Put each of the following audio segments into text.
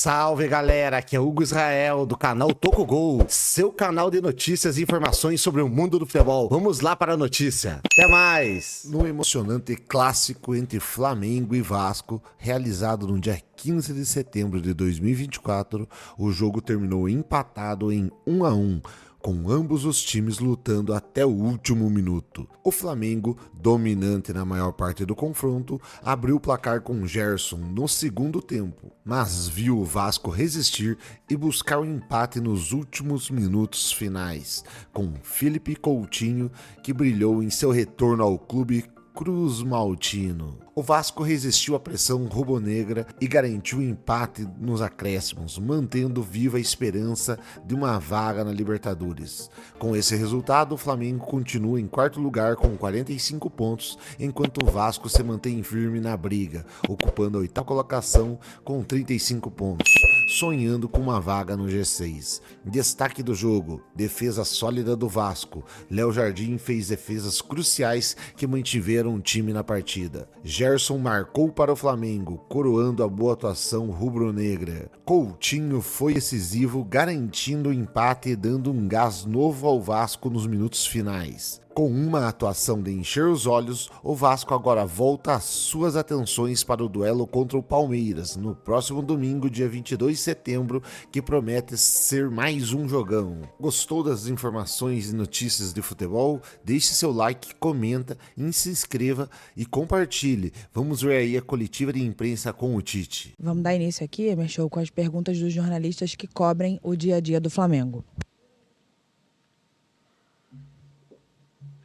salve galera, aqui é Hugo Israel do canal Toco Gol, seu canal de notícias e informações sobre o mundo do futebol. Vamos lá para a notícia, até mais! No emocionante clássico entre Flamengo e Vasco, realizado no dia 15 de setembro de 2024, o jogo terminou empatado em 1-1, com ambos os times lutando até o último minuto. O Flamengo, dominante na maior parte do confronto, abriu o placar com Gerson no segundo tempo, mas viu o Vasco resistir e buscar o empate nos últimos minutos finais, com Felipe Coutinho, que brilhou em seu retorno ao clube Cruz Maltino. O Vasco resistiu à pressão rubro-negra e garantiu o empate nos acréscimos, mantendo viva a esperança de uma vaga na Libertadores. Com esse resultado, o Flamengo continua em quarto lugar com 45 pontos, enquanto o Vasco se mantém firme na briga, ocupando a oitava colocação com 35 pontos, sonhando com uma vaga no G6. Destaque do jogo: defesa sólida do Vasco. Léo Jardim fez defesas cruciais que mantiveram o time na partida. Gerson marcou para o Flamengo, coroando a boa atuação rubro-negra. Coutinho foi decisivo, garantindo o empate e dando um gás novo ao Vasco nos minutos finais. Com uma atuação de encher os olhos, o Vasco agora volta as suas atenções para o duelo contra o Palmeiras, no próximo domingo, dia 22 de setembro, que promete ser mais um jogão. Gostou das informações e notícias de futebol? Deixe seu like, comenta, se inscreva e compartilhe. Vamos ver aí a coletiva de imprensa com o Tite. Vamos dar início aqui, meu show, com as perguntas dos jornalistas que cobrem o dia a dia do Flamengo.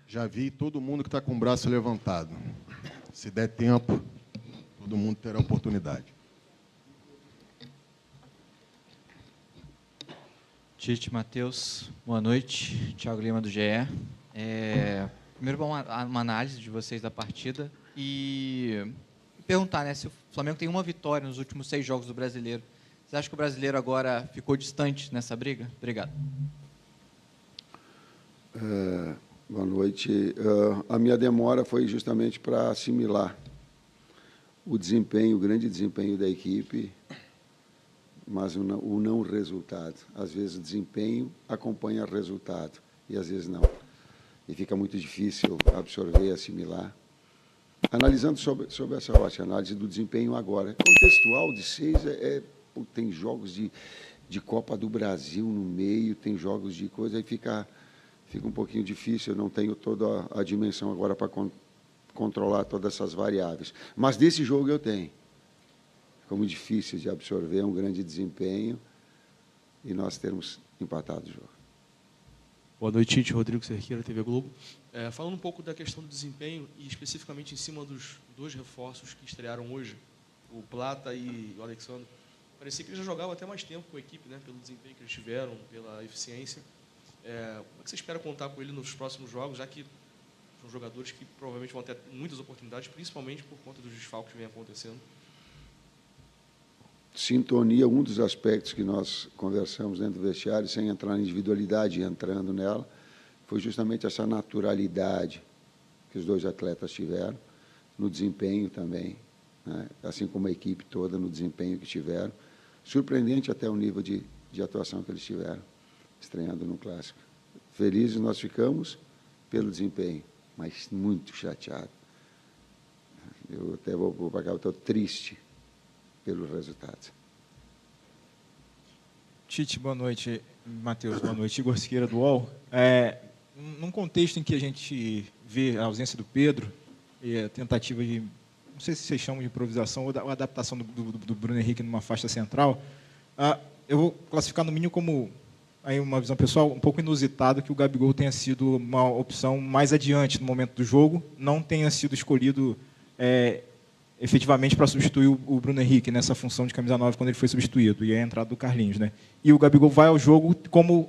Já vi todo mundo que está com o braço levantado. Se der tempo, todo mundo terá oportunidade. Tite, Matheus, boa noite. Thiago Lima, do GE. Primeiro, uma análise de vocês da partida e perguntar, né, se o Flamengo tem uma vitória nos últimos 6 jogos do Brasileiro. Você acha que o Brasileiro agora ficou distante nessa briga? Obrigado. Boa noite. A minha demora foi justamente para assimilar o desempenho, o grande desempenho da equipe, mas o não resultado. Às vezes o desempenho acompanha o resultado e às vezes não. E fica muito difícil absorver e assimilar. Analisando sobre essa ótica, análise do desempenho agora. Contextual de 6 tem jogos de Copa do Brasil no meio, tem jogos de coisa, aí fica um pouquinho difícil, eu não tenho toda a dimensão agora para controlar todas essas variáveis. Mas desse jogo eu tenho. Ficou muito difícil de absorver um grande desempenho e nós termos empatado o jogo. Boa noite, Tite. Rodrigo Cerqueira, TV Globo. Falando um pouco da questão do desempenho e especificamente em cima dos 2 reforços que estrearam hoje, o Plata e o Alexandre, parecia que eles já jogavam até mais tempo com a equipe, né, pelo desempenho que eles tiveram, pela eficiência. Como é que você espera contar com ele nos próximos jogos, já que são jogadores que provavelmente vão ter muitas oportunidades, principalmente por conta dos desfalques que vem acontecendo? Sintonia, um dos aspectos que nós conversamos dentro do vestiário, sem entrar na individualidade, entrando nela, foi justamente essa naturalidade que os 2 atletas tiveram, no desempenho também, né? Assim como a equipe toda, no desempenho que tiveram. Surpreendente até o nível de atuação que eles tiveram, estreando no Clássico. Felizes nós ficamos pelo desempenho, mas muito chateado. Eu até vou para cá, eu estou triste pelo resultado. Tite, boa noite. Matheus, boa noite. Igor Siqueira, do UOL. Num contexto em que a gente vê a ausência do Pedro e a tentativa de, não sei se vocês chamam de improvisação ou a adaptação do Bruno Henrique numa faixa central, eu vou classificar no mínimo como aí uma visão pessoal um pouco inusitado que o Gabigol tenha sido uma opção mais adiante no momento do jogo, não tenha sido escolhido efetivamente para substituir o Bruno Henrique nessa função de camisa 9 quando ele foi substituído, e a entrada do Carlinhos, né? E o Gabigol vai ao jogo como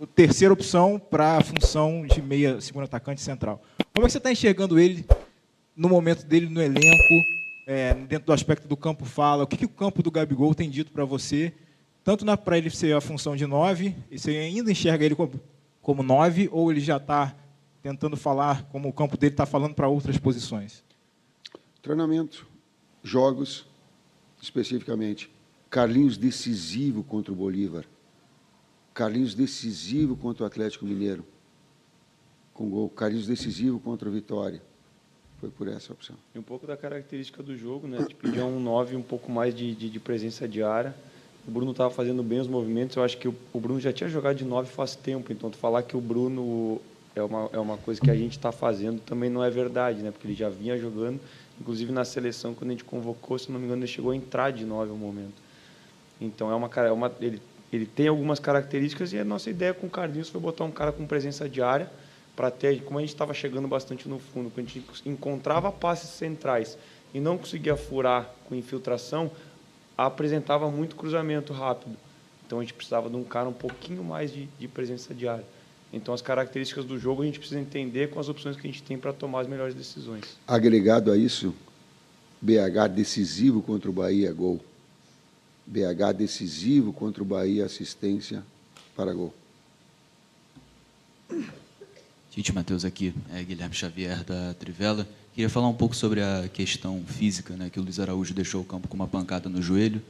a terceira opção para a função de meia, segundo atacante central. Como é que você está enxergando ele no momento dele no elenco, dentro do aspecto do campo fala? O que o campo do Gabigol tem dito para você, tanto para ele ser a função de 9, e você ainda enxerga ele como 9, ou ele já está tentando falar como o campo dele está falando para outras posições? Treinamento, jogos, especificamente. Carlinhos decisivo contra o Bolívar. Carlinhos decisivo contra o Atlético Mineiro, com gol. Carlinhos decisivo contra o Vitória. Foi por essa opção. E um pouco da característica do jogo, né? De pedir um 9 um pouco mais de presença de área. O Bruno estava fazendo bem os movimentos. Eu acho que o Bruno já tinha jogado de 9 faz tempo. Então, tu falar que o Bruno é uma coisa que a gente está fazendo também não é verdade, né? Porque ele já vinha jogando. Inclusive, na seleção, quando a gente convocou, se não me engano, ele chegou a entrar de 9 no momento. Então, ele tem algumas características e a nossa ideia com o Carlinhos foi botar um cara com presença de área para ter, como a gente estava chegando bastante no fundo, quando a gente encontrava passes centrais e não conseguia furar com infiltração, apresentava muito cruzamento rápido. Então, a gente precisava de um cara um pouquinho mais de presença de área. Então, as características do jogo a gente precisa entender com as opções que a gente tem para tomar as melhores decisões. Agregado a isso, BH decisivo contra o Bahia, gol. BH decisivo contra o Bahia, assistência para gol. Tite, Matheus aqui, Guilherme Xavier da Trivela. Queria falar um pouco sobre a questão física, né, que o Luiz Araújo deixou o campo com uma pancada no joelho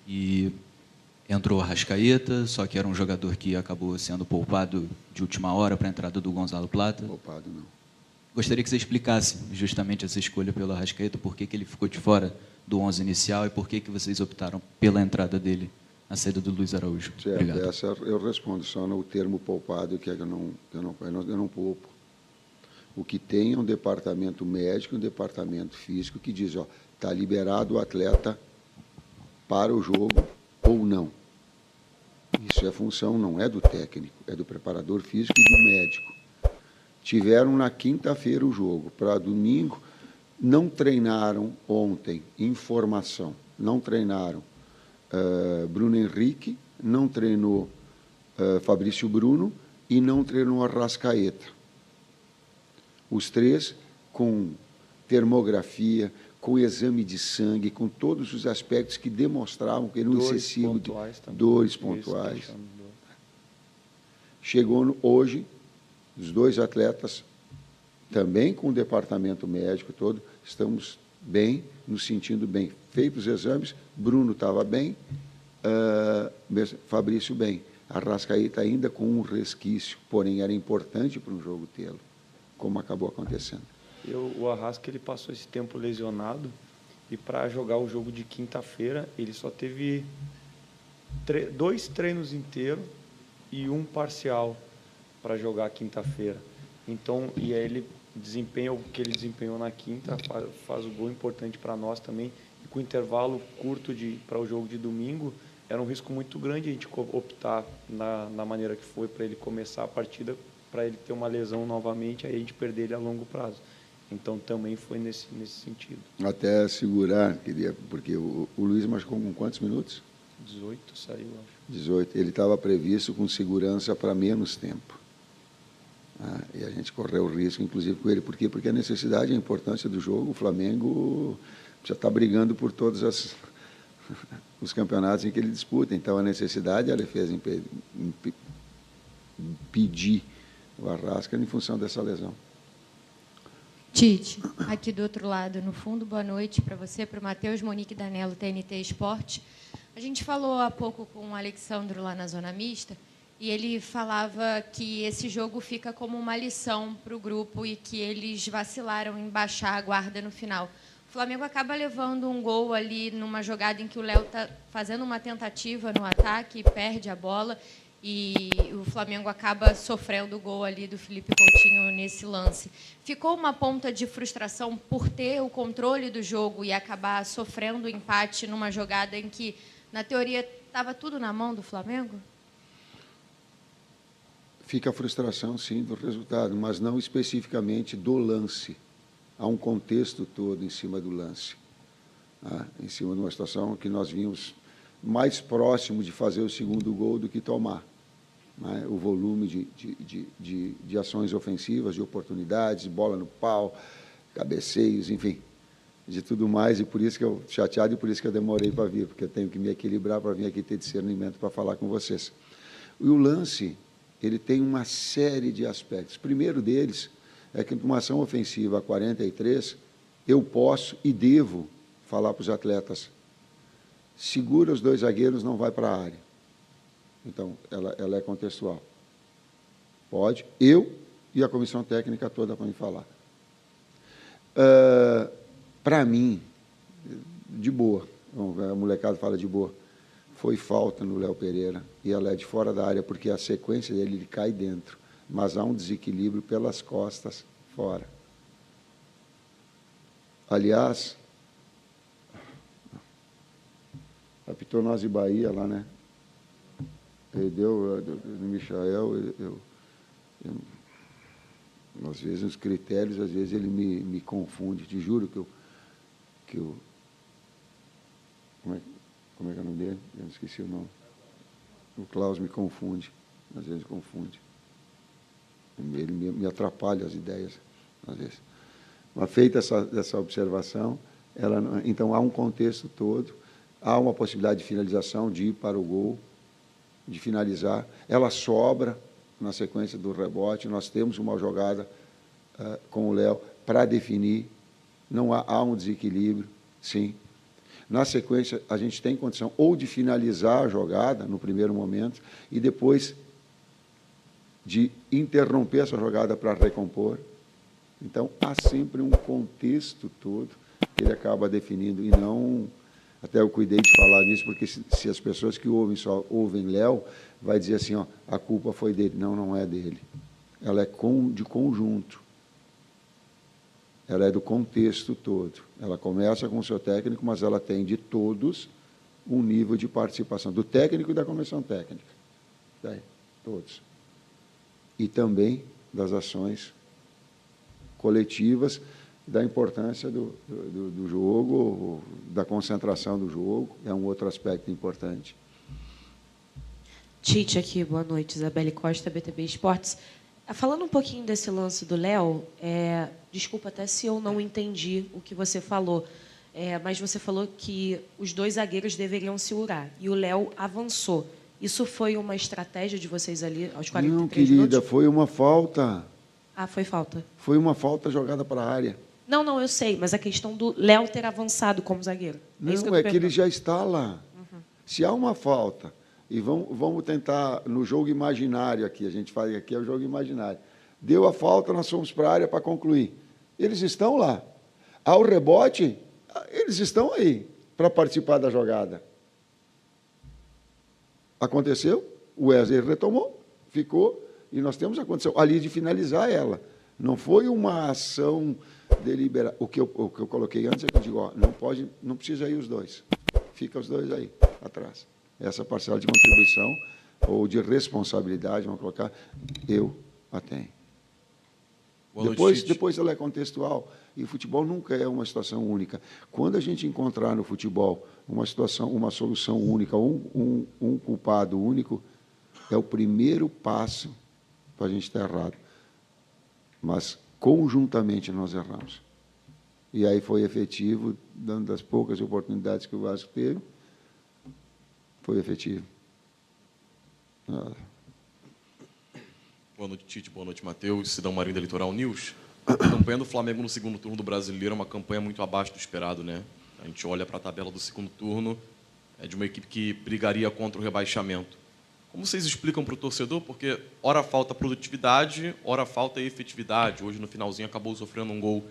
e entrou o Arrascaeta, só que era um jogador que acabou sendo poupado de última hora para a entrada do Gonzalo Plata. Poupado não. Gostaria que você explicasse justamente essa escolha pelo Arrascaeta, por que ele ficou de fora do 11 inicial e por que vocês optaram pela entrada dele na saída do Luiz Araújo. Certo, Obrigado. essa eu respondo só no termo poupado, que eu não poupo. O que tem é um departamento médico e um departamento físico que diz, está liberado o atleta para o jogo ou não. Isso é função, não é do técnico, é do preparador físico e do médico. Tiveram na quinta-feira o jogo, para domingo, não treinaram ontem, informação, não treinaram Bruno Henrique, não treinou Fabrício Bruno e não treinou Arrascaeta. Os três com termografia, com exame de sangue, com todos os aspectos que demonstravam que ele não excessivo de dores pontuais. Chegou hoje, os dois atletas, também com o departamento médico todo, estamos bem, nos sentindo bem. Feitos os exames, Bruno estava bem, Fabrício bem. Arrascaeta ainda com um resquício, porém era importante para um jogo tê-lo, como acabou acontecendo. O Arrasca, ele passou esse tempo lesionado e para jogar o jogo de quinta-feira, ele só teve 2 treinos inteiros e 1 parcial para jogar quinta-feira. Então, e aí ele desempenha o que ele desempenhou na quinta, faz o gol importante para nós também. E com intervalo curto para o jogo de domingo, era um risco muito grande a gente optar na maneira que foi para ele começar a partida, para ele ter uma lesão novamente, aí a gente perder ele a longo prazo. Então, também foi nesse sentido. Até segurar, porque o Luiz machucou com quantos minutos? 18 saiu, acho. 18. Ele estava previsto com segurança para menos tempo. E a gente correu o risco, inclusive, com ele. Por quê? Porque a necessidade e a importância do jogo, o Flamengo já está brigando por todos os campeonatos em que ele disputa. Então, a necessidade, ela fez impedir o Arrasca em função dessa lesão. Tite, aqui do outro lado, no fundo, boa noite para você, para o Matheus, Monique Danello, TNT Esporte. A gente falou há pouco com o Alexandro lá na Zona Mista, e ele falava que esse jogo fica como uma lição para o grupo e que eles vacilaram em baixar a guarda no final. O Flamengo acaba levando um gol ali numa jogada em que o Léo está fazendo uma tentativa no ataque, perde a bola, e o Flamengo acaba sofrendo o gol ali do Felipe Coutinho nesse lance. Ficou uma ponta de frustração por ter o controle do jogo e acabar sofrendo o empate numa jogada em que, na teoria, estava tudo na mão do Flamengo? Fica a frustração, sim, do resultado, mas não especificamente do lance. Há um contexto todo em cima do lance. Em cima de uma situação que nós vimos mais próximo de fazer o segundo gol do que tomar. O volume de ações ofensivas, de oportunidades, bola no pau, cabeceios, enfim, de tudo mais, e por isso que eu chateado e por isso que eu demorei para vir, porque eu tenho que me equilibrar para vir aqui ter discernimento para falar com vocês. E o lance, ele tem uma série de aspectos. O primeiro deles é que, numa ação ofensiva a 43, eu posso e devo falar para os atletas: segura os 2 zagueiros, não vai para a área. Então, ela é contextual. Pode, eu e a comissão técnica toda para me falar. Para mim, de boa, a molecada fala de boa, foi falta no Léo Pereira, e ela é de fora da área, porque a sequência dele ele cai dentro, mas há um desequilíbrio pelas costas fora. Aliás, apitou nós e Bahia lá, né? Ele deu no Michael, às vezes os critérios, às vezes ele me confunde, te juro que eu como é que é o nome dele? Eu esqueci o nome. O Klaus me confunde, às vezes confunde. Ele me atrapalha as ideias, às vezes. Mas feita essa observação, então há um contexto todo, há uma possibilidade de finalização, de ir para o gol, de finalizar. Ela sobra na sequência do rebote, nós temos uma jogada com o Léo para definir, não há um desequilíbrio, sim. Na sequência, a gente tem condição ou de finalizar a jogada no primeiro momento e depois de interromper essa jogada para recompor. Então, há sempre um contexto todo que ele acaba definindo e não... Até eu cuidei de falar nisso, porque se as pessoas que ouvem só ouvem Léo, vai dizer assim, ó, a culpa foi dele. Não, não é dele. Ela é de conjunto. Ela é do contexto todo. Ela começa com o seu técnico, mas ela tem de todos um nível de participação, do técnico e da comissão técnica. Daí, todos. E também das ações coletivas, da importância do jogo, da concentração do jogo, é um outro aspecto importante. Tite aqui, boa noite. Isabelle Costa, BTB Esportes. Falando um pouquinho desse lance do Léo, desculpa até se eu não entendi o que você falou, mas você falou que os 2 zagueiros deveriam segurar, e o Léo avançou. Isso foi uma estratégia de vocês ali aos 43 Não, querida, minutos? foi uma falta. Ah, foi falta. Foi uma falta jogada para a área. Não, eu sei, mas a questão do Léo ter avançado como zagueiro. Não, é que ele já está lá. Uhum. Se há uma falta, e vamos tentar, no jogo imaginário aqui, a gente faz aqui, é o jogo imaginário. Deu a falta, nós fomos para a área para concluir. Eles estão lá. Ao rebote, eles estão aí para participar da jogada. Aconteceu, o Wesley retomou, ficou, e nós temos a condição ali de finalizar ela. Não foi uma ação deliberada. O que eu coloquei antes é que eu digo, ó, não precisa ir os 2. Fica os 2 aí, atrás. Essa parcela de contribuição ou de responsabilidade, vamos colocar, eu a tenho. Depois ela é contextual, e o futebol nunca é uma situação única. Quando a gente encontrar no futebol uma solução única, um culpado único, é o primeiro passo para a gente estar errado. Mas, conjuntamente, nós erramos. E aí foi efetivo, dando das poucas oportunidades que o Vasco teve, foi efetivo. Boa noite, Tite. Boa noite, Matheus. Cidão Marinho da Litoral News. A campanha do Flamengo no segundo turno do Brasileiro é uma campanha muito abaixo do esperado, né? A gente olha para a tabela do segundo turno, é de uma equipe que brigaria contra o rebaixamento. Como vocês explicam para o torcedor? Porque ora falta produtividade, ora falta efetividade. Hoje, no finalzinho, acabou sofrendo um gol.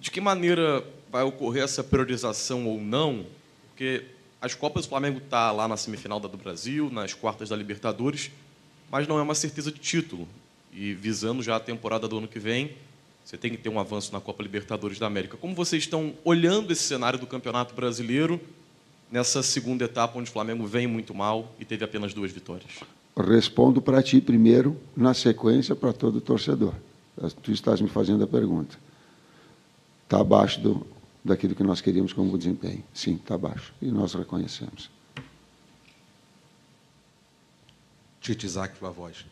De que maneira vai ocorrer essa priorização ou não? Porque as Copas do Flamengo está lá na semifinal do Brasil, nas quartas da Libertadores, mas não é uma certeza de título. E visando já a temporada do ano que vem, você tem que ter um avanço na Copa Libertadores da América. Como vocês estão olhando esse cenário do Campeonato Brasileiro nessa segunda etapa, onde o Flamengo vem muito mal e teve apenas 2 vitórias? Respondo para ti primeiro, na sequência para todo torcedor. Tu estás me fazendo a pergunta. Está abaixo daquilo que nós queríamos como desempenho. Sim, está abaixo. E nós reconhecemos. Tite, Isaac, tua voz.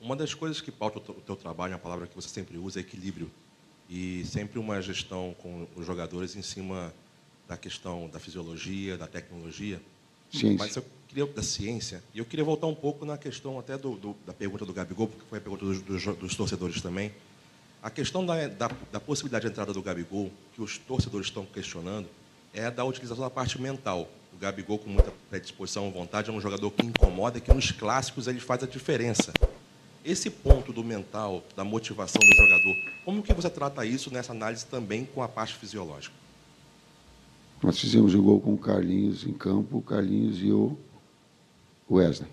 Uma das coisas que pauta o teu trabalho, uma palavra que você sempre usa, é equilíbrio. E sempre uma gestão com os jogadores em cima da questão da fisiologia, da tecnologia. Sim. Mas eu queria da ciência, e eu queria voltar um pouco na questão até da pergunta do Gabigol, porque foi a pergunta dos torcedores também. A questão da possibilidade de entrada do Gabigol, que os torcedores estão questionando, é da utilização da parte mental. O Gabigol, com muita predisposição, vontade, é um jogador que incomoda e que nos clássicos ele faz a diferença. Esse ponto do mental, da motivação do jogador, como que você trata isso nessa análise também com a parte fisiológica? Nós fizemos o gol com o Carlinhos em campo, o Carlinhos e o Wesley.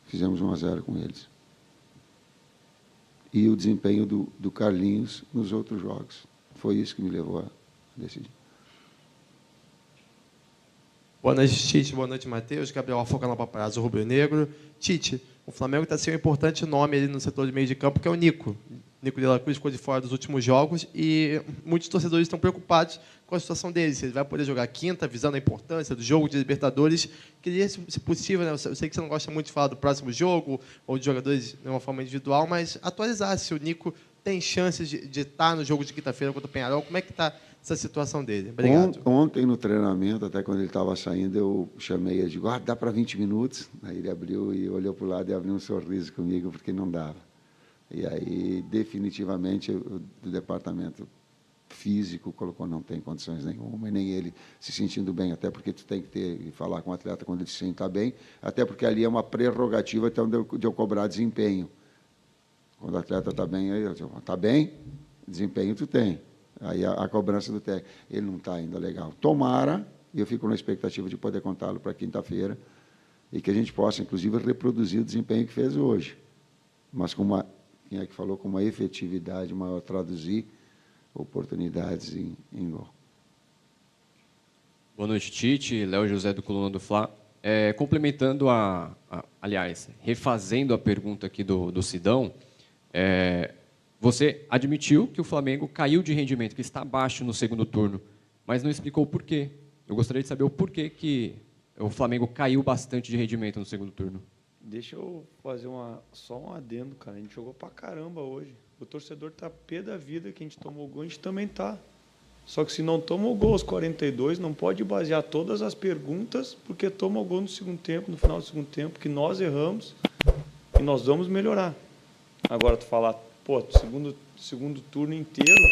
Fizemos 1-0 com eles. E o desempenho do Carlinhos nos outros jogos. Foi isso que me levou a decidir. Boa noite, Tite. Boa noite, Matheus. Gabriel Afoca na Paparazzo Rubro Negro. Tite, o Flamengo está sendo um importante nome ali no setor de meio de campo, que é o Nico. Nico de la Cruz ficou de fora dos últimos jogos e muitos torcedores estão preocupados com a situação dele. Se ele vai poder jogar quinta, visando a importância do jogo de Libertadores. Queria, se possível, né, eu sei que você não gosta muito de falar do próximo jogo ou de jogadores de uma forma individual, mas atualizar se o Nico tem chances de estar no jogo de quinta-feira contra o Peñarol. Como é que está essa situação dele? Obrigado. Ontem, no treinamento, até quando ele estava saindo, eu chamei ele e digo, dá para 20 minutos? Aí ele abriu e olhou para o lado e abriu um sorriso comigo, porque não dava. E aí, definitivamente, o departamento físico colocou não tem condições nenhuma, e nem ele se sentindo bem, até porque tu tem que ter e falar com o atleta quando ele se sentar bem, até porque ali é uma prerrogativa então, de eu cobrar desempenho. Quando o atleta está bem, aí eu digo, está bem, desempenho tu tem. Aí a cobrança do técnico, ele não está ainda legal. Tomara, e eu fico na expectativa de poder contá-lo para quinta-feira, e que a gente possa, inclusive, reproduzir o desempenho que fez hoje. Mas com uma, quem é que falou, com uma efetividade maior, traduzir oportunidades em gol. Boa noite, Tite. Léo José, do Coluna do Fla. Complementando aliás, refazendo a pergunta aqui do Sidão, você admitiu que o Flamengo caiu de rendimento, que está abaixo no segundo turno, mas não explicou o porquê. Eu gostaria de saber o porquê que o Flamengo caiu bastante de rendimento no segundo turno. Deixa eu fazer só um adendo, cara. A gente jogou pra caramba hoje. O torcedor tá pé da vida que a gente tomou gol, a gente também tá. Só que se não toma o gol aos 42, não pode basear todas as perguntas porque toma o gol no segundo tempo, no final do segundo tempo, que nós erramos e nós vamos melhorar. Agora, tu falar, segundo turno inteiro,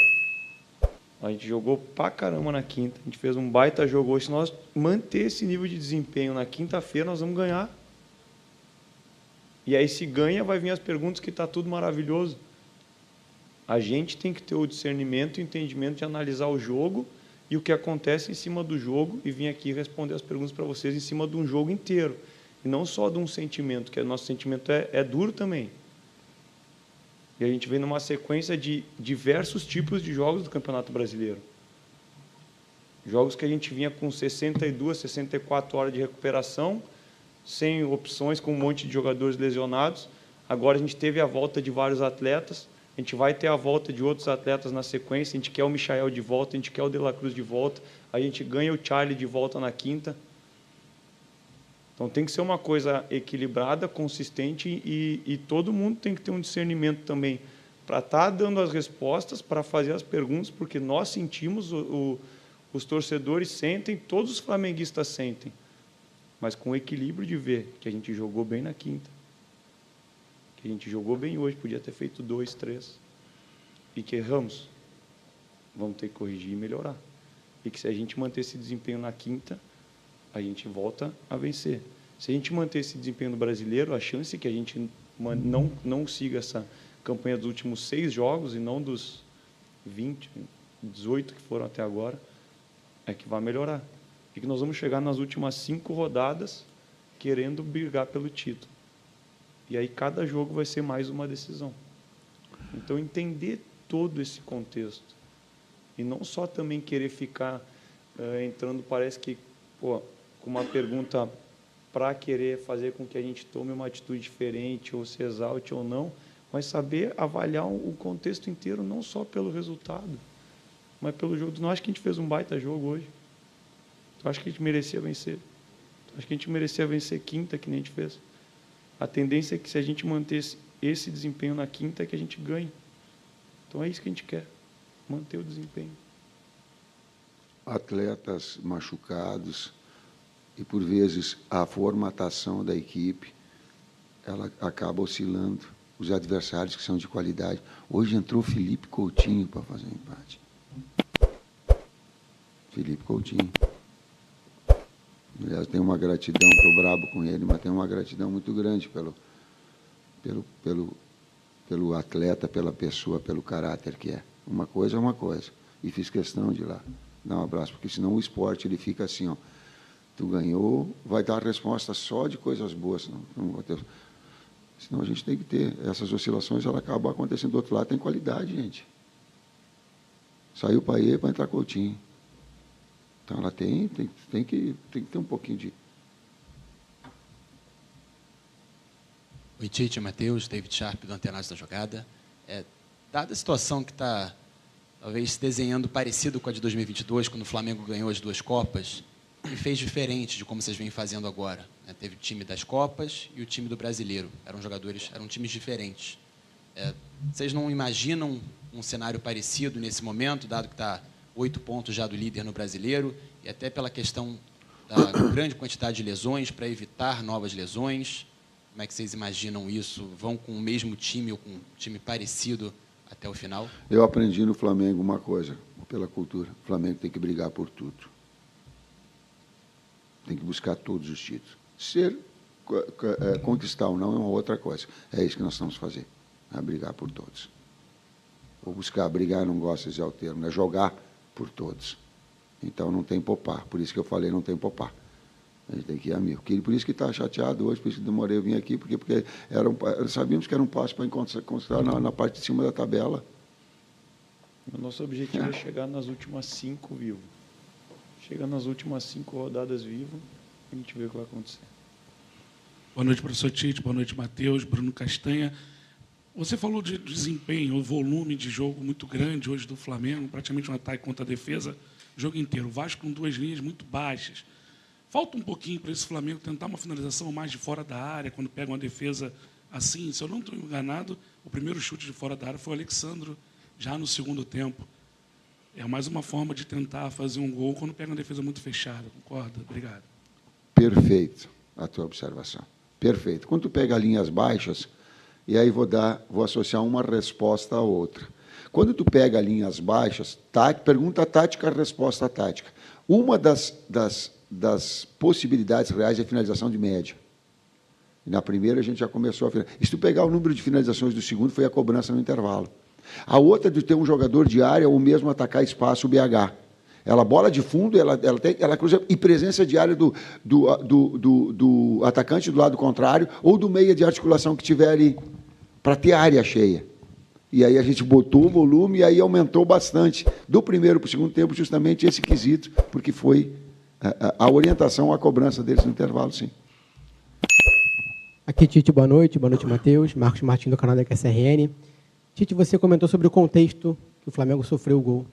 a gente jogou pra caramba na quinta, a gente fez um baita jogo hoje. Se nós manter esse nível de desempenho na quinta-feira, nós vamos ganhar. E aí, se ganha, vai vir as perguntas que tá tudo maravilhoso. A gente tem que ter o discernimento e o entendimento de analisar o jogo e o que acontece em cima do jogo e vir aqui responder as perguntas para vocês em cima de um jogo inteiro. E não só de um sentimento, que o nosso sentimento é duro também. E a gente vem numa sequência de diversos tipos de jogos do Campeonato Brasileiro. Jogos que a gente vinha com 62, 64 horas de recuperação, sem opções, com um monte de jogadores lesionados. Agora a gente teve a volta de vários atletas. A gente vai ter a volta de outros atletas na sequência. A gente quer o Michael de volta, a gente quer o De La Cruz de volta. A gente ganha o Charlie de volta na quinta. Então tem que ser uma coisa equilibrada, consistente e todo mundo tem que ter um discernimento também para estar dando as respostas, para fazer as perguntas, porque nós sentimos, os torcedores sentem, todos os flamenguistas sentem, mas com o equilíbrio de ver que a gente jogou bem na quinta, que a gente jogou bem hoje, podia ter feito 2, 3, e que erramos. Vamos ter que corrigir e melhorar. E que se a gente manter esse desempenho na quinta, a gente volta a vencer. Se a gente manter esse desempenho no brasileiro, a chance que a gente não siga essa campanha dos últimos 6 jogos e não dos 20, 18 que foram até agora, é que vai melhorar. E que nós vamos chegar nas últimas 5 rodadas querendo brigar pelo título. E aí cada jogo vai ser mais uma decisão. Então, entender todo esse contexto. E não só também querer ficar entrando, parece que, com uma pergunta para querer fazer com que a gente tome uma atitude diferente, ou se exalte ou não, mas saber avaliar o contexto inteiro, não só pelo resultado, mas pelo jogo. Não acho que a gente fez um baita jogo hoje. Eu acho que a gente merecia vencer. Eu acho que a gente merecia vencer quinta, que nem a gente fez. A tendência é que, se a gente mantesse esse desempenho na quinta, é que a gente ganhe. Então é isso que a gente quer, manter o desempenho. Atletas machucados e, por vezes, a formatação da equipe, ela acaba oscilando. Os adversários que são de qualidade. Hoje entrou Felipe Coutinho para fazer um empate. Felipe Coutinho. Aliás, tenho uma gratidão, estou brabo com ele, mas tenho uma gratidão muito grande pelo atleta, pela pessoa, pelo caráter que é. Uma coisa é uma coisa. E fiz questão de ir lá dar um abraço, porque senão o esporte ele fica assim, ó, tu ganhou, vai dar resposta só de coisas boas. Senão a gente tem que ter essas oscilações, ela acaba acontecendo do outro lado, tem qualidade, gente. Saiu para ir para entrar Coutinho. Então ela tem que ter um pouquinho de... Oi, Tite, Matheus, David Sharp do Antenados da Jogada. Dada a situação que está talvez se desenhando parecido com a de 2022, quando o Flamengo ganhou as 2 Copas, e fez diferente de como vocês vêm fazendo agora. Teve o time das Copas e o time do Brasileiro. Eram times diferentes. Vocês não imaginam um cenário parecido nesse momento, dado que está 8 pontos já do líder no Brasileiro, e até pela questão da grande quantidade de lesões, para evitar novas lesões? Como é que vocês imaginam isso? Vão com o mesmo time ou com um time parecido até o final? Eu aprendi no Flamengo uma coisa, pela cultura. O Flamengo tem que brigar por tudo. Tem que buscar todos os títulos. Conquistar ou não é uma outra coisa. É isso que nós estamos fazendo. É brigar por todos. Ou buscar, brigar, não gosto de dizer o termo, é jogar por todos. Então não tem poupar. Por isso que eu falei, não tem poupar. A gente tem que ir a mil. Por isso que está chateado hoje, por isso que demorei a vir aqui, porque sabíamos que era um passo para encontrar na parte de cima da tabela. O nosso objetivo é chegar nas últimas 5 vivo. Chega nas últimas 5 rodadas vivo, a gente vê o que vai acontecer. Boa noite, professor Tite. Boa noite, Matheus. Bruno Castanha. Você falou de desempenho, o volume de jogo muito grande hoje do Flamengo, praticamente um ataque contra a defesa o jogo inteiro. O Vasco com 2 linhas muito baixas. Falta um pouquinho para esse Flamengo tentar uma finalização mais de fora da área, quando pega uma defesa assim. Se eu não estou enganado, o primeiro chute de fora da área foi o Alexandro, já no segundo tempo. É mais uma forma de tentar fazer um gol quando pega uma defesa muito fechada. Concorda? Obrigado. Perfeito a tua observação. Perfeito. Quando tu pega linhas baixas, e aí vou associar uma resposta à outra. Quando tu pega linhas baixas, pergunta tática, resposta tática. Uma das possibilidades reais é finalização de média. E na primeira a gente já começou a finalizar. E se tu pegar o número de finalizações do segundo, foi a cobrança no intervalo. A outra de ter um jogador de área ou mesmo atacar espaço, o BH. Ela bola de fundo, ela cruza, e presença de área do atacante do lado contrário ou do meia de articulação que tiver ali, para ter área cheia. E aí a gente botou o volume e aí aumentou bastante. Do primeiro para o segundo tempo, justamente esse quesito, porque foi a orientação, a cobrança deles no intervalo, sim. Aqui, Tite, boa noite, Matheus. Marcos Martins, do canal da QSRN. Tite, você comentou sobre o contexto que o Flamengo sofreu o gol.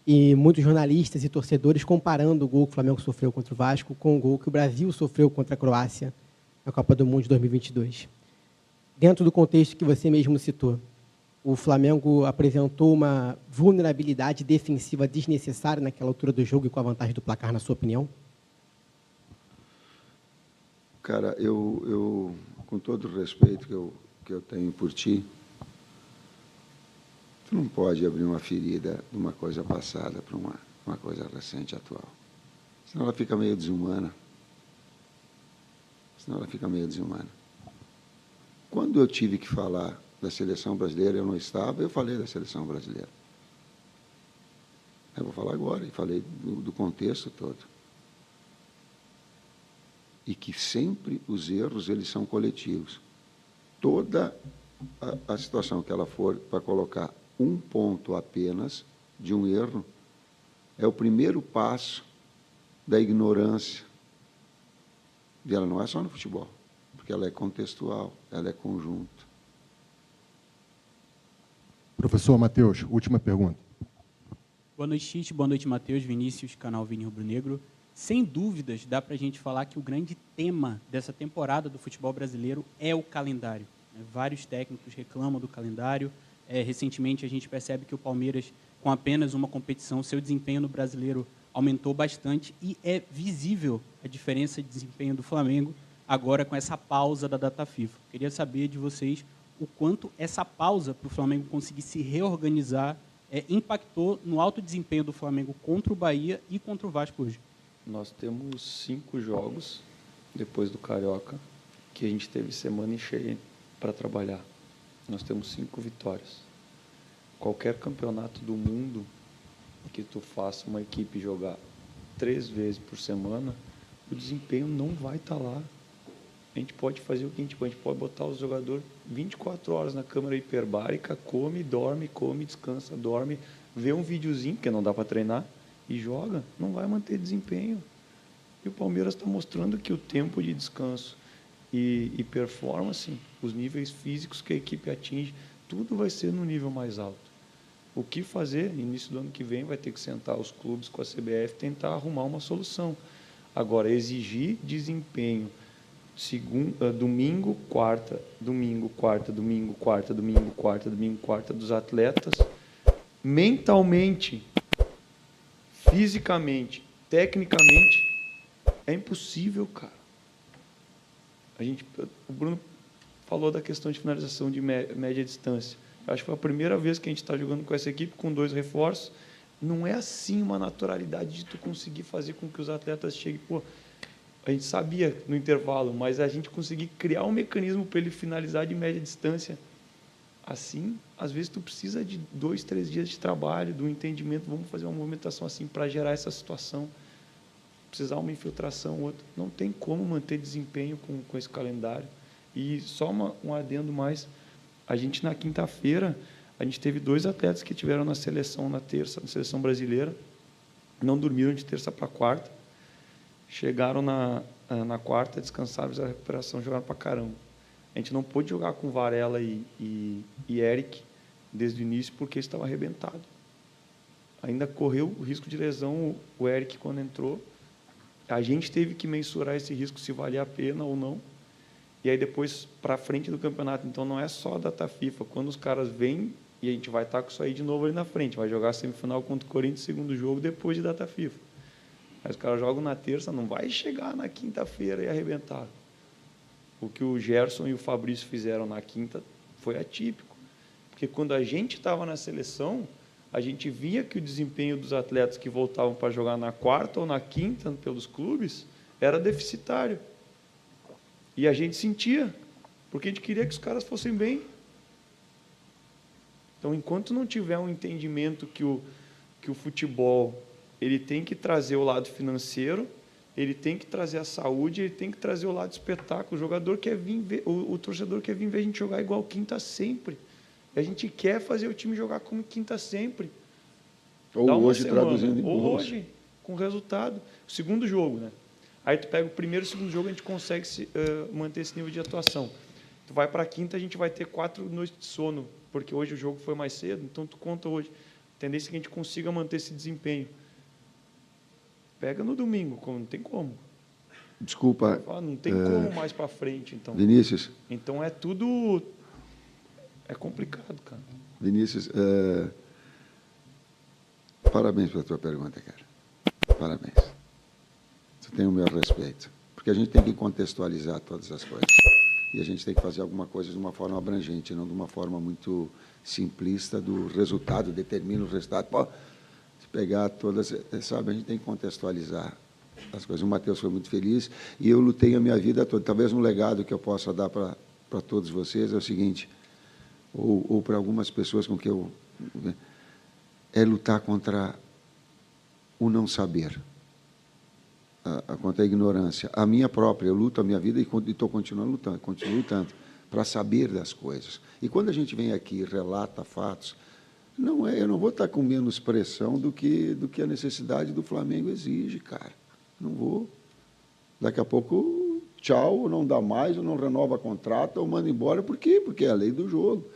E muitos jornalistas e torcedores comparando o gol que o Flamengo sofreu contra o Vasco com o gol que o Brasil sofreu contra a Croácia na Copa do Mundo de 2022. Dentro do contexto que você mesmo citou, o Flamengo apresentou uma vulnerabilidade defensiva desnecessária naquela altura do jogo e com a vantagem do placar, na sua opinião? Cara, eu com todo o respeito que eu tenho por ti, tu não pode abrir uma ferida de uma coisa passada para uma coisa recente, atual. Senão ela fica meio desumana. Quando eu tive que falar da seleção brasileira, eu não estava, eu falei da seleção brasileira. Eu vou falar agora, e falei do contexto todo. E que sempre os erros, eles são coletivos. Toda a situação que ela for para colocar um ponto apenas de um erro, é o primeiro passo da ignorância. E ela não é só no futebol, porque ela é contextual, ela é conjunto. Professor Matheus, última pergunta. Boa noite, Tite. Boa noite, Matheus, Vinícius, canal Vini Rubro Negro. Sem dúvidas, dá para a gente falar que o grande tema dessa temporada do futebol brasileiro é o calendário. Vários técnicos reclamam do calendário. Recentemente, a gente percebe que o Palmeiras, com apenas uma competição, seu desempenho no Brasileiro aumentou bastante e é visível a diferença de desempenho do Flamengo agora com essa pausa da data FIFA. Queria saber de vocês o quanto essa pausa para o Flamengo conseguir se reorganizar impactou no alto desempenho do Flamengo contra o Bahia e contra o Vasco hoje. Nós temos 5 jogos, depois do Carioca, que a gente teve semana cheia para trabalhar. Nós temos 5 vitórias. Qualquer campeonato do mundo que tu faça uma equipe jogar 3 vezes por semana, o desempenho não vai estar lá. A gente pode fazer o que a gente pode botar os jogadores 24 horas na câmara hiperbárica, come, descansa, dorme, vê um videozinho, porque não dá para treinar, e joga, não vai manter desempenho. E o Palmeiras está mostrando que o tempo de descanso e performance, os níveis físicos que a equipe atinge, tudo vai ser no nível mais alto. O que fazer? Início do ano que vem vai ter que sentar os clubes com a CBF e tentar arrumar uma solução. Agora, exigir desempenho domingo, quarta dos atletas, mentalmente, fisicamente, tecnicamente, é impossível, cara. O Bruno falou da questão de finalização de média distância. Acho que foi a primeira vez que a gente está jogando com essa equipe, com 2 reforços. Não é assim uma naturalidade de tu conseguir fazer com que os atletas cheguem... Pô, a gente sabia no intervalo, mas a gente conseguir criar um mecanismo para ele finalizar de média distância. Assim, às vezes tu precisa de 2, 3 dias de trabalho, do entendimento, vamos fazer uma movimentação assim para gerar essa situação. Precisar uma infiltração, outra. Não tem como manter desempenho com esse calendário. E só um adendo mais, a gente na quinta-feira, a gente teve 2 atletas que tiveram na seleção na terça, na seleção brasileira, não dormiram de terça para quarta, chegaram na quarta, descansaram, fizeram a recuperação, jogaram para caramba. A gente não pôde jogar com Varela e Eric desde o início porque estava arrebentado. Ainda correu o risco de lesão o Eric quando entrou. A gente teve que mensurar esse risco, se valia a pena ou não. E aí depois, para frente do campeonato, então não é só a data FIFA. Quando os caras vêm, e a gente vai estar com isso aí de novo ali na frente, vai jogar a semifinal contra o Corinthians, segundo jogo, depois de data FIFA. Mas os caras jogam na terça, não vai chegar na quinta-feira e arrebentar. O que o Gerson e o Fabrício fizeram na quinta foi atípico. Porque quando a gente estava na seleção, a gente via que o desempenho dos atletas que voltavam para jogar na quarta ou na quinta pelos clubes era deficitário. E a gente sentia, porque a gente queria que os caras fossem bem. Então, enquanto não tiver um entendimento que o futebol ele tem que trazer o lado financeiro, ele tem que trazer a saúde, ele tem que trazer o lado espetáculo. O jogador quer vir ver, o torcedor quer vir ver a gente jogar igual quinta sempre. A gente quer fazer o time jogar como quinta sempre. Ou hoje traduzindo. Ou hoje, com resultado. O segundo jogo, né? Aí tu pega o primeiro e o segundo jogo, a gente consegue manter esse nível de atuação. Tu vai para a quinta, a gente vai ter 4 noites de sono, porque hoje o jogo foi mais cedo, então tu conta hoje. A tendência é que a gente consiga manter esse desempenho. Pega no domingo, como não tem como. Desculpa. Não tem como mais para frente, então. Vinícius. Então é tudo... É complicado, cara. Vinícius, parabéns pela tua pergunta, cara. Parabéns. Você tem o meu respeito. Porque a gente tem que contextualizar todas as coisas. E a gente tem que fazer alguma coisa de uma forma abrangente, não de uma forma muito simplista do resultado, determina o resultado. Pô, se pegar todas, sabe, a gente tem que contextualizar as coisas. O Matheus foi muito feliz e eu lutei a minha vida toda. Talvez um legado que eu possa dar para todos vocês é o seguinte, ou para algumas pessoas com que eu... é lutar contra o não saber, contra a ignorância. A minha própria, eu luto a minha vida e estou continuando lutando, continuo lutando para saber das coisas. E quando a gente vem aqui e relata fatos, eu não vou estar com menos pressão do que a necessidade do Flamengo exige, cara. Não vou. Daqui a pouco, tchau, não dá mais, ou não renova contrato, ou manda embora. Por quê? Porque é a lei do jogo.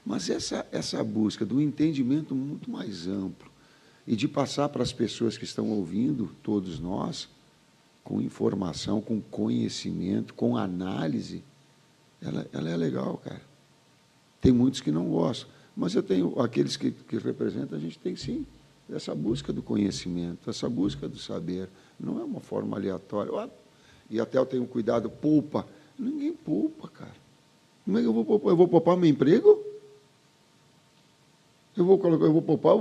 Mas essa busca do entendimento muito mais amplo e de passar para as pessoas que estão ouvindo, todos nós, com informação, com conhecimento, com análise, ela é legal, cara. Tem muitos que não gostam, mas eu tenho aqueles que representam, a gente tem sim essa busca do conhecimento, essa busca do saber. Não é uma forma aleatória. E até eu tenho cuidado, poupa. Ninguém poupa, cara. Como é que eu vou poupar? Eu vou poupar meu emprego? Eu vou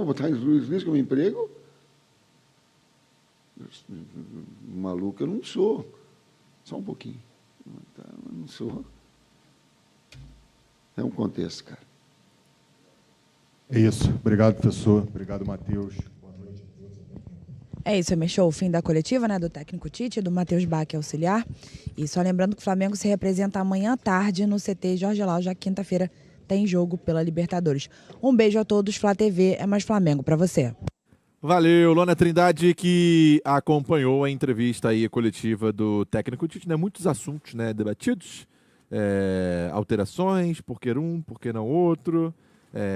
botar em risco o meu emprego? Maluco eu não sou. Só um pouquinho. Eu não sou. É um contexto, cara. É isso. Obrigado, professor. Obrigado, Matheus. É isso, Mexeu o fim da coletiva, né, do técnico Tite, do Matheus Bach, auxiliar. E só lembrando que o Flamengo se representa amanhã à tarde no CT Jorge Lau, já quinta-feira tem jogo pela Libertadores. Um beijo a todos, Flá TV é mais Flamengo pra você. Valeu, Lona Trindade, que acompanhou a entrevista aí, a coletiva do técnico Tite, né? Muitos assuntos, né, debatidos, alterações, por que um, por que não outro,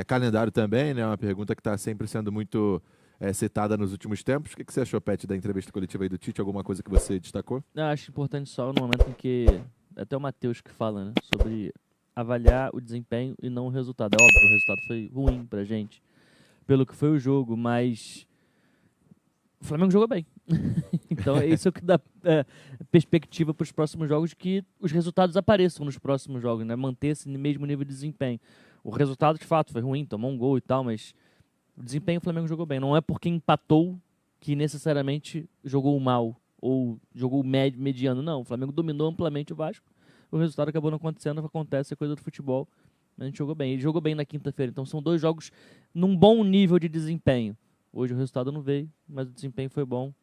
calendário também, né? Uma pergunta que está sempre sendo muito citada nos últimos tempos. O que você achou, Pet, da entrevista coletiva aí do Tite? Alguma coisa que você destacou? Eu acho importante só no momento em que, até o Matheus que fala, né, sobre avaliar o desempenho e não o resultado. É óbvio que o resultado foi ruim pra gente, pelo que foi o jogo, mas o Flamengo jogou bem. Então é isso que dá perspectiva para os próximos jogos, que os resultados apareçam nos próximos jogos, né? Manter esse mesmo nível de desempenho. O resultado, de fato, foi ruim, tomou um gol e tal, mas o desempenho o Flamengo jogou bem. Não é porque empatou que necessariamente jogou mal ou jogou mediano. Não, o Flamengo dominou amplamente o Vasco. O resultado acabou não acontecendo, acontece, é coisa do futebol. A gente jogou bem. Ele jogou bem na quinta-feira. Então são 2 jogos num bom nível de desempenho. Hoje o resultado não veio, mas o desempenho foi bom.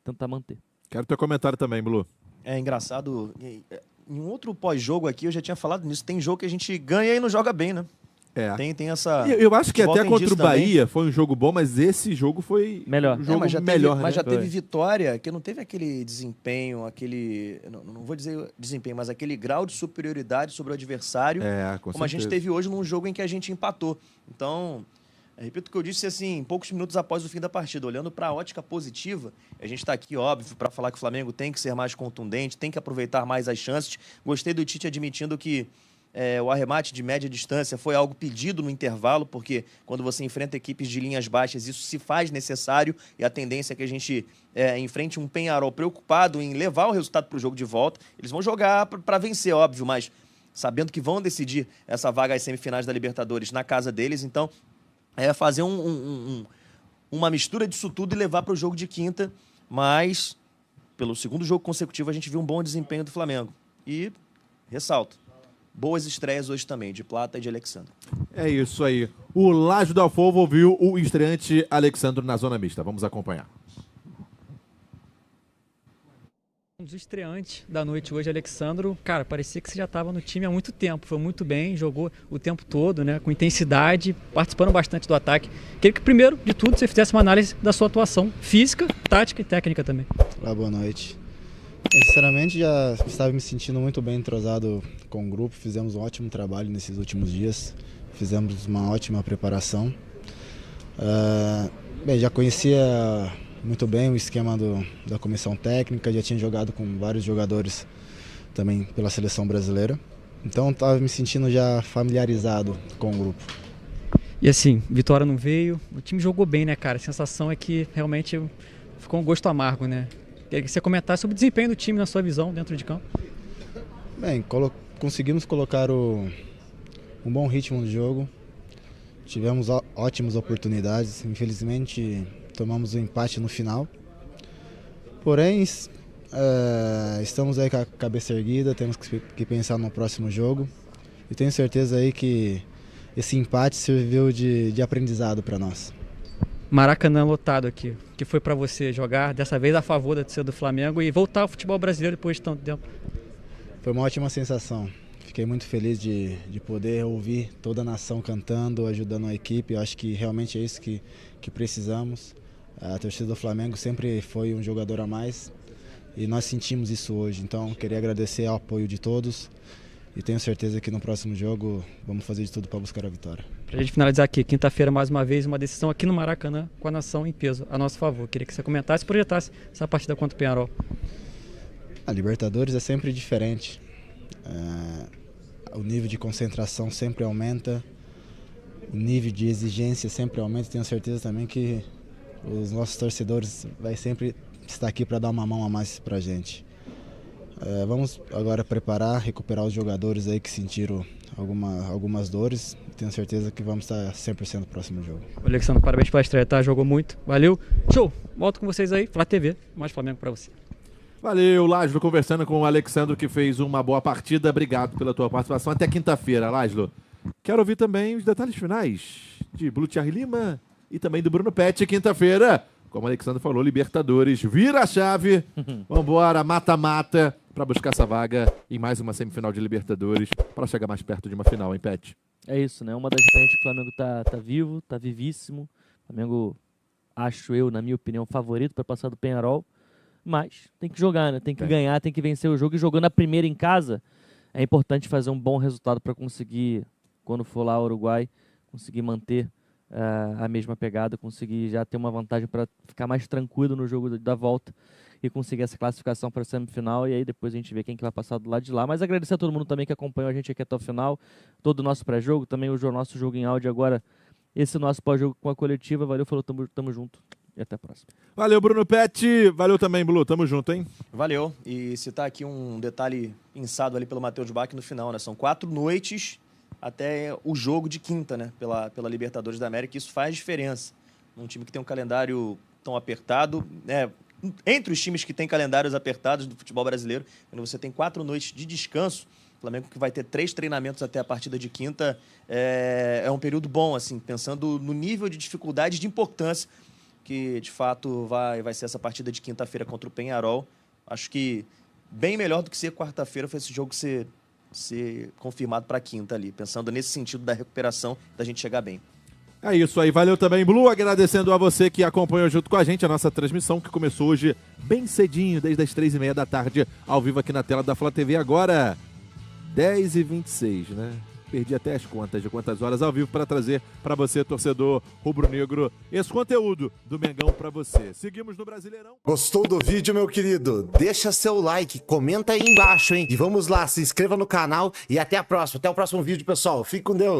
Tentar manter. Quero teu comentário também, Blue. É engraçado. Em um outro pós-jogo aqui, eu já tinha falado nisso. Tem jogo que a gente ganha e não joga bem, né? Tem essa... Eu acho que até contra o Bahia foi um jogo bom, mas esse jogo foi melhor. Um jogo melhor, mas já né? teve vitória que não teve aquele desempenho, aquele... Não vou dizer desempenho, mas aquele grau de superioridade sobre o adversário, como a gente teve hoje num jogo em que a gente empatou. Então, repito o que eu disse, assim, poucos minutos após o fim da partida, olhando para a ótica positiva, a gente está aqui, óbvio, para falar que o Flamengo tem que ser mais contundente, tem que aproveitar mais as chances. Gostei do Tite admitindo que o arremate de média distância foi algo pedido no intervalo, porque quando você enfrenta equipes de linhas baixas, isso se faz necessário, e a tendência é que a gente enfrente um Peñarol preocupado em levar o resultado para o jogo de volta. Eles vão jogar para vencer, óbvio, mas sabendo que vão decidir essa vaga às semifinais da Libertadores na casa deles, então fazer uma mistura disso tudo e levar para o jogo de quinta, mas pelo segundo jogo consecutivo a gente viu um bom desempenho do Flamengo. E, ressalto, boas estreias hoje também, de Plata e de Alexandre. É isso aí. O Laje do Alfovo ouviu o estreante Alexandre na zona mista. Vamos acompanhar. Um dos estreantes da noite hoje, Alexandro, cara, parecia que você já estava no time há muito tempo. Foi muito bem, jogou o tempo todo, né, com intensidade, participando bastante do ataque. Queria que, primeiro de tudo, você fizesse uma análise da sua atuação física, tática e técnica também. Olá, boa noite. Sinceramente, já estava me sentindo muito bem entrosado com o grupo. Fizemos um ótimo trabalho nesses últimos dias. Fizemos uma ótima preparação. Já conhecia muito bem o esquema da comissão técnica. Já tinha jogado com vários jogadores também pela seleção brasileira. Então, estava me sentindo já familiarizado com o grupo. E assim, vitória não veio. O time jogou bem, né, cara? A sensação é que realmente ficou um gosto amargo, né? Queria que você comentasse sobre o desempenho do time na sua visão dentro de campo. Bem, conseguimos colocar um bom ritmo no jogo. Tivemos ótimas oportunidades. Infelizmente, tomamos um empate no final. Porém, estamos aí com a cabeça erguida, temos que pensar no próximo jogo. E tenho certeza aí que esse empate serviu de aprendizado para nós. Maracanã lotado aqui. O que foi para você jogar, dessa vez a favor da torcida do Flamengo, e voltar ao futebol brasileiro depois de tanto tempo? Foi uma ótima sensação. Fiquei muito feliz de poder ouvir toda a nação cantando, ajudando a equipe. Eu acho que realmente é isso que precisamos. A torcida do Flamengo sempre foi um jogador a mais e nós sentimos isso hoje. Então, queria agradecer ao apoio de todos e tenho certeza que no próximo jogo vamos fazer de tudo para buscar a vitória. Para a gente finalizar aqui, quinta-feira, mais uma vez, uma decisão aqui no Maracanã com a nação em peso a nosso favor. Queria que você comentasse e projetasse essa partida contra o Peñarol. A Libertadores é sempre diferente. O nível de concentração sempre aumenta, o nível de exigência sempre aumenta. Tenho certeza também que os nossos torcedores vai sempre estar aqui para dar uma mão a mais para a gente. Vamos agora preparar, recuperar os jogadores aí que sentiram algumas dores. Tenho certeza que vamos estar 100% no próximo jogo. Alexandre, parabéns pela estreia, tá? Jogou muito. Valeu. Show! Volto com vocês aí. Flá TV, mais Flamengo para você. Valeu, Lázaro, conversando com o Alexandre, que fez uma boa partida. Obrigado pela tua participação. Até quinta-feira, Lázaro. Quero ouvir também os detalhes finais de Blue Thierry Lima e também do Bruno Pet. Quinta-feira, como o Alexandre falou, Libertadores, vira a chave. Vambora, mata-mata, para buscar essa vaga em mais uma semifinal de Libertadores, para chegar mais perto de uma final, hein, Pet? É isso, né? Uma das frentes que o Flamengo tá vivo, tá vivíssimo. O Flamengo, acho eu, na minha opinião, favorito para passar do Peñarol. Mas tem que jogar, né? Tem que ganhar, tem que vencer o jogo. E jogando a primeira em casa, é importante fazer um bom resultado para conseguir, quando for lá ao Uruguai, conseguir manter a mesma pegada, conseguir já ter uma vantagem para ficar mais tranquilo no jogo da volta e conseguir essa classificação para a semifinal. E aí depois a gente vê quem que vai passar do lado de lá. Mas agradecer a todo mundo também que acompanhou a gente aqui até o final, todo o nosso pré-jogo, também o nosso jogo em áudio agora, esse nosso pós-jogo com a coletiva. Valeu, falou, tamo junto. E até a próxima. Valeu, Bruno Pet. Valeu também, Blue. Tamo junto, hein? Valeu. E citar aqui um detalhe pensado ali pelo Matheus Bach no final, né? São 4 noites até o jogo de quinta, né? Pela Libertadores da América. Isso faz diferença. Num time que tem um calendário tão apertado, né? Entre os times que têm calendários apertados do futebol brasileiro, quando você tem 4 noites de descanso, o Flamengo que vai ter 3 treinamentos até a partida de quinta, é um período bom, assim, pensando no nível de dificuldade e de importância que, de fato, vai ser essa partida de quinta-feira contra o Peñarol. Acho que bem melhor do que ser quarta-feira foi esse jogo ser confirmado para quinta ali, pensando nesse sentido da recuperação, da gente chegar bem. É isso aí, valeu também, Blue, agradecendo a você que acompanhou junto com a gente a nossa transmissão, que começou hoje bem cedinho, desde as 3h30 da tarde, ao vivo aqui na tela da Flá TV, agora 10h26, né? Perdi até as contas de quantas horas ao vivo para trazer para você, torcedor rubro-negro, esse conteúdo do Mengão para você. Seguimos no Brasileirão. Gostou do vídeo, meu querido? Deixa seu like, comenta aí embaixo, hein? E vamos lá, se inscreva no canal e até a próxima. Até o próximo vídeo, pessoal. Fique com Deus.